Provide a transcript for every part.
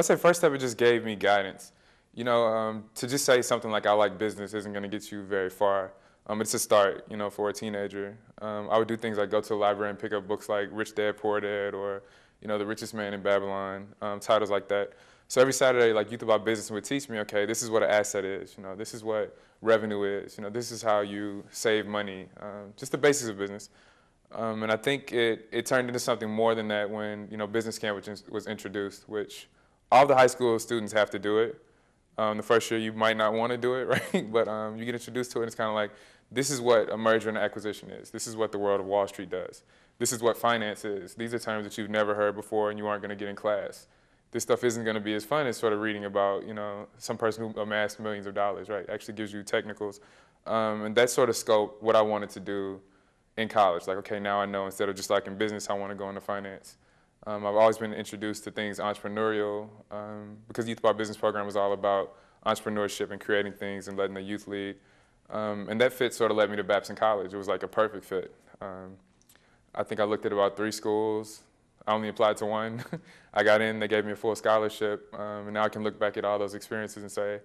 I'd say first step, it just gave me guidance. To just say something like I like business isn't going to get you very far. It's a start, for a teenager. I would do things like go to the library and pick up books like Rich Dad, Poor Dad, or, The Richest Man in Babylon, titles like that. So every Saturday, like Youth About Business would teach me, okay, this is what an asset is. This is what revenue is. This is how you save money, just the basics of business. And I think it turned into something more than that when, business camp was introduced, which all the high school students have to do it. The first year you might not want to do it, right? But you get introduced to it and it's kind of like, this is what a merger and acquisition is. This is what the world of Wall Street does. This is what finance is. These are terms that you've never heard before and you aren't going to get in class. This stuff isn't going to be as fun as sort of reading about, some person who amassed millions of dollars, right? It actually gives you technicals. And that sort of scope what I wanted to do in college. Like, okay, now I know instead of just like in business, I want to go into finance. I've always been introduced to things entrepreneurial because Youth About Business program was all about entrepreneurship and creating things and letting the youth lead. And that fit sort of led me to Babson College. It was like a perfect fit. I think I looked at about 3 schools. I only applied to one. I got in, they gave me a full scholarship, and now I can look back at all those experiences and say,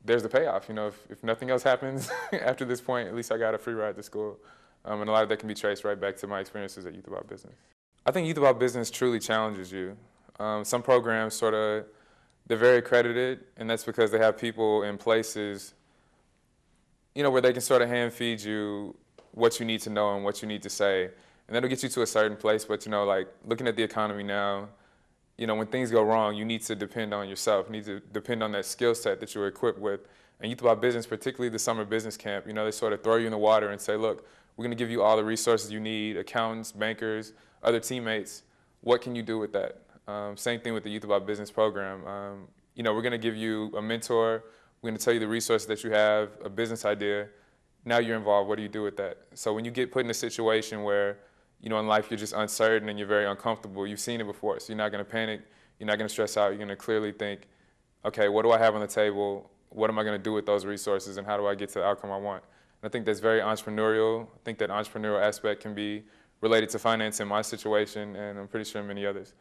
there's the payoff. If nothing else happens after this point, at least I got a free ride to school. And a lot of that can be traced right back to my experiences at Youth About Business. I think Youth About Business truly challenges you. Some programs they're very accredited, and that's because they have people in places, where they can sort of hand feed you what you need to know and what you need to say. And that'll get you to a certain place, but like looking at the economy now, when things go wrong, you need to depend on yourself. You need to depend on that skill set that you're equipped with. And Youth About Business, particularly the summer business camp, they sort of throw you in the water and say, look, we're going to give you all the resources you need, accountants, bankers, other teammates. What can you do with that? Same thing with the Youth About Business program. We're going to give you a mentor. We're going to tell you the resources that you have, a business idea. Now you're involved. What do you do with that? So when you get put in a situation where, in life you're just uncertain and you're very uncomfortable, you've seen it before. So you're not going to panic. You're not going to stress out. You're going to clearly think, okay, what do I have on the table? What am I going to do with those resources? And how do I get to the outcome I want? And I think that's very entrepreneurial. I think that entrepreneurial aspect can be related to finance in my situation, and I'm pretty sure in many others.